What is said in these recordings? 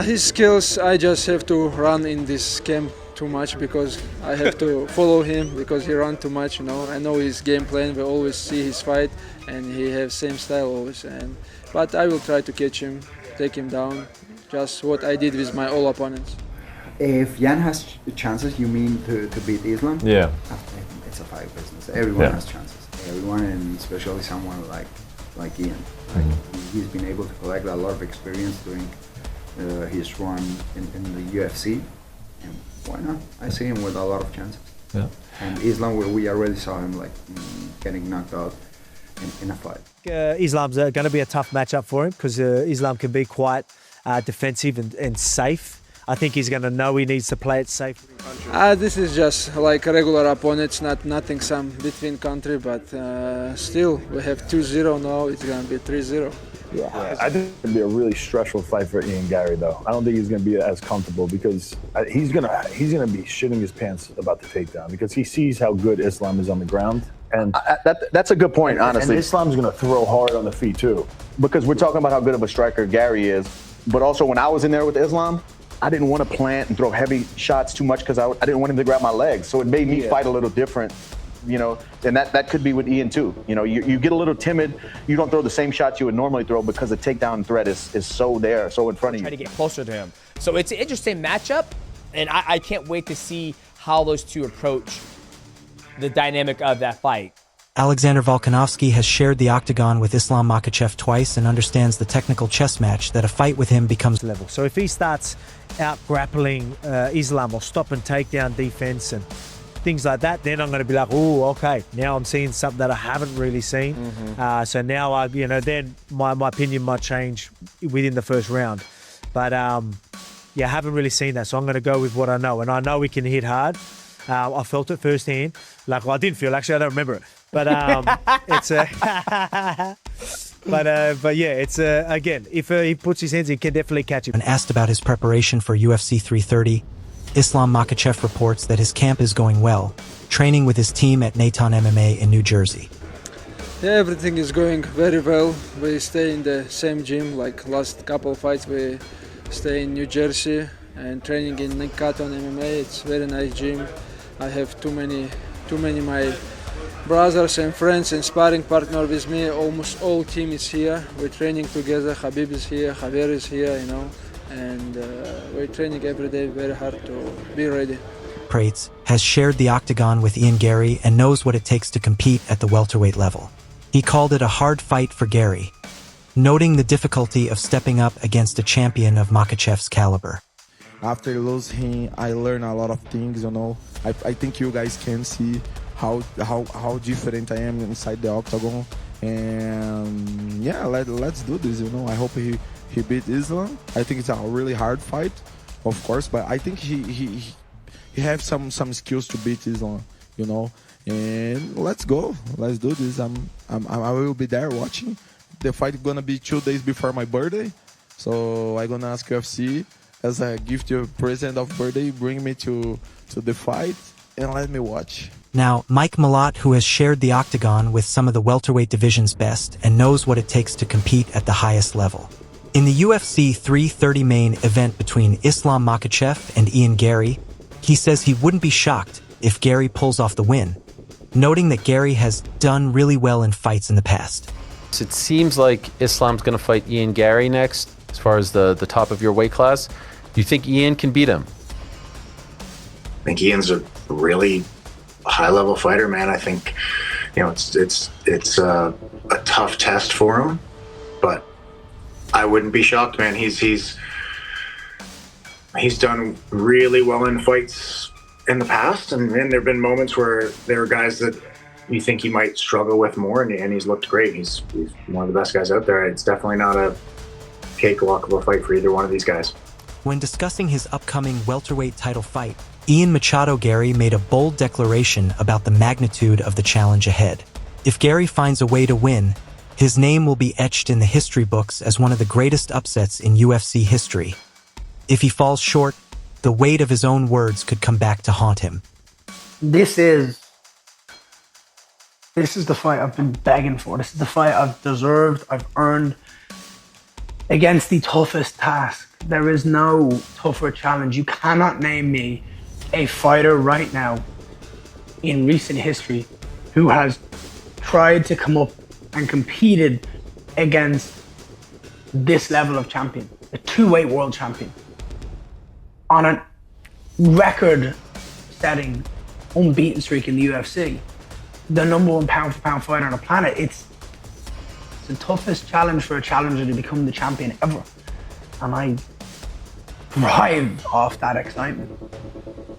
His skills, I just have to run in this camp too much because I have to follow him because he runs too much. I know his game plan. We always see his fight, and he has same style always. But I will try to catch him, take him down, just what I did with my all opponents. If Jan has chances, you mean to beat Islam? Yeah. It's a fight business. Everyone has chances. Everyone, and especially someone like Ian. He's been able to collect a lot of experience during his run in the UFC, and why not? I see him with a lot of chances. Yeah. And Islam, we already saw him getting knocked out in a fight. Islam's going to be a tough matchup for him because Islam can be quite defensive and safe. I think he's going to know he needs to play it safe. This is just like a regular opponent, nothing some between country, but still we have 2-0 now. It's going to be 3-0. Yeah, I think it's going to be a really stressful fight for Ian Garry, though. I don't think he's going to be as comfortable because he's going to be shitting his pants about the takedown because he sees how good Islam is on the ground. And that's a good point, honestly. And Islam's going to throw hard on the feet, too. Because we're talking about how good of a striker Garry is, but also when I was in there with Islam, I didn't want to plant and throw heavy shots too much because I didn't want him to grab my legs. So it made me fight a little different, and that could be with Ian too. You get a little timid, you don't throw the same shots you would normally throw because the takedown threat is so in front of you. Try to get closer to him. So it's an interesting matchup, and I can't wait to see how those two approach the dynamic of that fight. Alexander Volkanovski has shared the octagon with Islam Makhachev twice and understands the technical chess match that a fight with him becomes level. So if he starts out grappling Islam or stop and takedown defense and things like that, then I'm going to be like, oh, okay, now I'm seeing something that I haven't really seen. So now then my opinion might change within the first round. But I haven't really seen that. So I'm going to go with what I know, and I know he can hit hard. I felt it firsthand. I didn't feel, actually, I don't remember it. But it's again, if he puts his hands, he can definitely catch him. And asked about his preparation for UFC 330, Islam Makhachev reports that his camp is going well, training with his team at Natan MMA in New Jersey. Yeah, everything is going very well. We stay in the same gym. Like last couple of fights, we stay in New Jersey and training in Natan MMA. It's very nice gym. I have too many my brothers and friends and sparring partner with me. Almost all team is here. We're training together. Habib is here, Javier is here, and we're training every day very hard to be ready. Prates has shared the octagon with Ian Garry and knows what it takes to compete at the welterweight level. He called it a hard fight for Garry, noting the difficulty of stepping up against a champion of Makhachev's caliber. After losing, I learned a lot of things, I think you guys can see how different I am inside the octagon, and yeah, let's do this. I hope he beat Islam. I think it's a really hard fight, of course, but I think he have some skills to beat Islam, and let's go, let's do this. I will be there watching. The fight is gonna be 2 days before my birthday, so I'm gonna ask UFC as a gift or present of birthday, bring me to the fight and let me watch. Now, Mike Malott, who has shared the octagon with some of the welterweight division's best and knows what it takes to compete at the highest level. In the UFC 330 main event between Islam Makhachev and Ian Garry, he says he wouldn't be shocked if Garry pulls off the win, noting that Garry has done really well in fights in the past. It seems like Islam's going to fight Ian Garry next, as far as the top of your weight class. Do you think Ian can beat him? I think Ian's a really high-level fighter, man. I think it's a tough test for him, but I wouldn't be shocked, man. He's done really well in fights in the past, and there have been moments where there are guys that you think he might struggle with more, and he's looked great. He's one of the best guys out there. It's definitely not a cakewalk of a fight for either one of these guys. When discussing his upcoming welterweight title fight, Ian Machado Garry made a bold declaration about the magnitude of the challenge ahead. If Garry finds a way to win, his name will be etched in the history books as one of the greatest upsets in UFC history. If he falls short, the weight of his own words could come back to haunt him. This is the fight I've been begging for. This is the fight I've deserved, I've earned, against the toughest task There is no tougher challenge. You cannot name me a fighter right now in recent history who has tried to come up and competed against this level of champion, a two-weight world champion, on a record-setting, unbeaten streak in the UFC, the #1 pound-for-pound fighter on the planet. It's the toughest challenge for a challenger to become the champion ever, and I thrive off that excitement.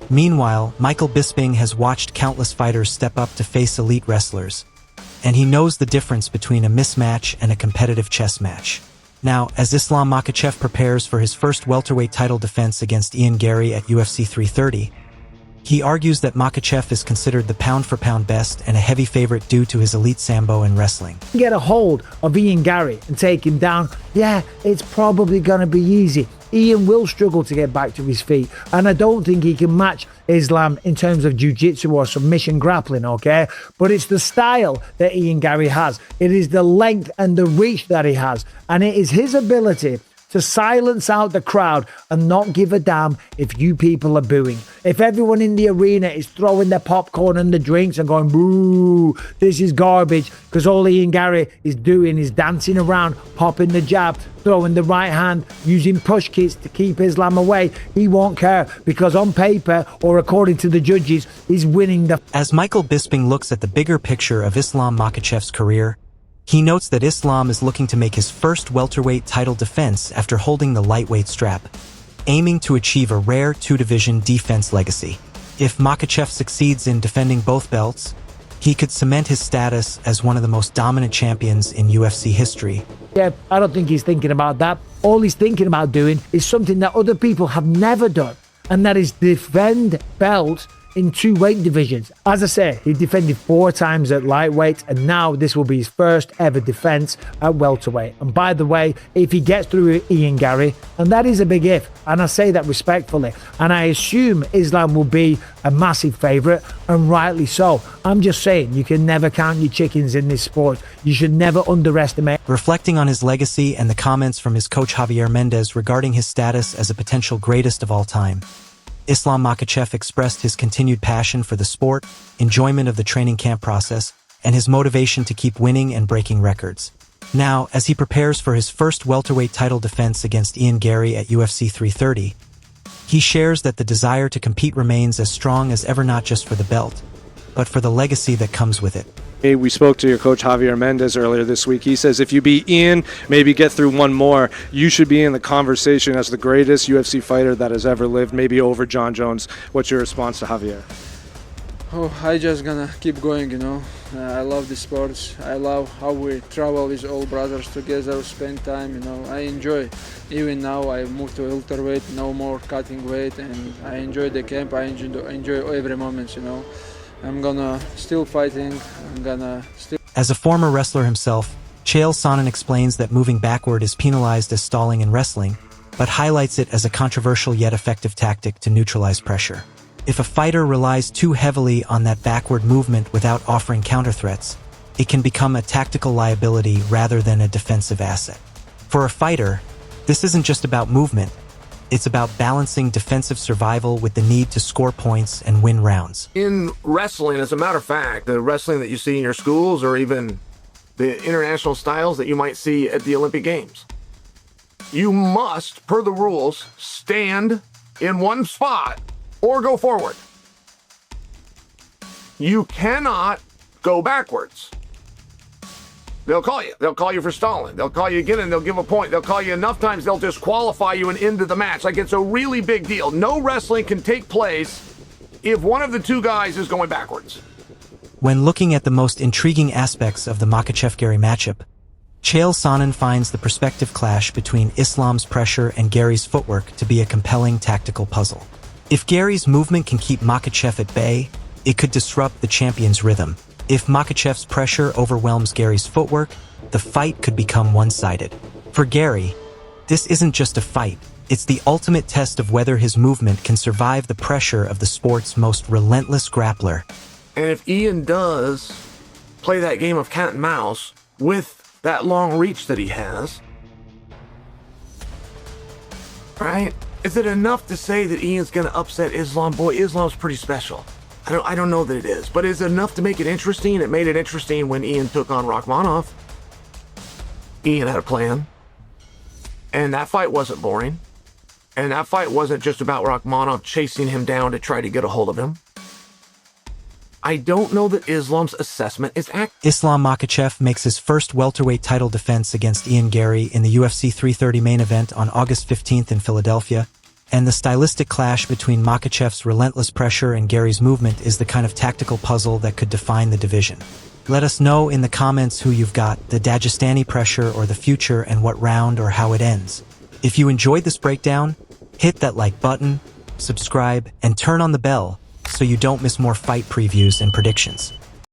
Meanwhile, Michael Bisping has watched countless fighters step up to face elite wrestlers, and he knows the difference between a mismatch and a competitive chess match. Now, as Islam Makhachev prepares for his first welterweight title defense against Ian Garry at UFC 330, he argues that Makhachev is considered the pound-for-pound best and a heavy favorite due to his elite sambo and wrestling. Get a hold of Ian Garry and take him down. Yeah, it's probably going to be easy. Ian will struggle to get back to his feet, and I don't think he can match Islam in terms of jiu-jitsu or submission grappling, okay? But it's the style that Ian Garry has. It is the length and the reach that he has, and it is his ability to silence out the crowd and not give a damn if you people are booing. If everyone in the arena is throwing their popcorn and the drinks and going, boo, this is garbage, because all Ian Garry is doing is dancing around, popping the jab, throwing the right hand, using push kicks to keep Islam away, he won't care, because on paper, or according to the judges, he's winning the... As Michael Bisping looks at the bigger picture of Islam Makhachev's career, he notes that Islam is looking to make his first welterweight title defense after holding the lightweight strap, aiming to achieve a rare two-division defense legacy. If Makhachev succeeds in defending both belts, he could cement his status as one of the most dominant champions in UFC history. Yeah, I don't think he's thinking about that. All he's thinking about doing is something that other people have never done, and that is defend belts in two weight divisions. As I say, he defended 4 times at lightweight, and now this will be his first ever defense at welterweight. And by the way, if he gets through Ian Garry, and that is a big if, and I say that respectfully, and I assume Islam will be a massive favourite, and rightly so. I'm just saying, you can never count your chickens in this sport. You should never underestimate. Reflecting on his legacy and the comments from his coach Javier Mendez regarding his status as a potential greatest of all time, Islam Makhachev expressed his continued passion for the sport, enjoyment of the training camp process, and his motivation to keep winning and breaking records. Now, as he prepares for his first welterweight title defense against Ian Garry at UFC 330, he shares that the desire to compete remains as strong as ever, not just for the belt, but for the legacy that comes with it. We spoke to your coach Javier Mendez earlier this week. He says if you beat Ian, maybe get through one more, you should be in the conversation as the greatest UFC fighter that has ever lived, maybe over John Jones. What's your response to Javier? Oh, I just gonna keep going, you know. I love the sports. I love how we travel with all brothers together, spend time, you know. I enjoy. Even now I moved to welterweight, no more cutting weight, and I enjoy the camp. I enjoy every moment, you know. I'm gonna still fighting. I'm gonna still... As a former wrestler himself, Chael Sonnen explains that moving backward is penalized as stalling in wrestling, but highlights it as a controversial yet effective tactic to neutralize pressure. If a fighter relies too heavily on that backward movement without offering counterthreats, it can become a tactical liability rather than a defensive asset. For a fighter, this isn't just about movement. It's about balancing defensive survival with the need to score points and win rounds. In wrestling, as a matter of fact, the wrestling that you see in your schools or even the international styles that you might see at the Olympic Games, you must, per the rules, stand in one spot or go forward. You cannot go backwards. They'll call you. They'll call you for stalling. They'll call you again and they'll give a point. They'll call you enough times, they'll disqualify you and end the match. Like, it's a really big deal. No wrestling can take place if one of the two guys is going backwards. When looking at the most intriguing aspects of the Makhachev-Garry matchup, Chael Sonnen finds the perspective clash between Islam's pressure and Garry's footwork to be a compelling tactical puzzle. If Garry's movement can keep Makhachev at bay, it could disrupt the champion's rhythm. If Makhachev's pressure overwhelms Garry's footwork, the fight could become one-sided. For Garry, this isn't just a fight. It's the ultimate test of whether his movement can survive the pressure of the sport's most relentless grappler. And if Ian does play that game of cat and mouse with that long reach that he has, right? Is it enough to say that Ian's going to upset Islam? Boy, Islam's pretty special. I don't know that it is, but is it enough to make it interesting? It made it interesting when Ian took on Rakhmonov. Ian had a plan, and that fight wasn't boring. And that fight wasn't just about Rakhmonov chasing him down to try to get a hold of him. I don't know that Islam's assessment is accurate. Islam Makhachev makes his first welterweight title defense against Ian Garry in the UFC 330 main event on August 15th in Philadelphia, and the stylistic clash between Makhachev's relentless pressure and Garry's movement is the kind of tactical puzzle that could define the division. Let us know in the comments who you've got, the Dagestani pressure or the future, and what round or how it ends. If you enjoyed this breakdown, hit that like button, subscribe, and turn on the bell so you don't miss more fight previews and predictions.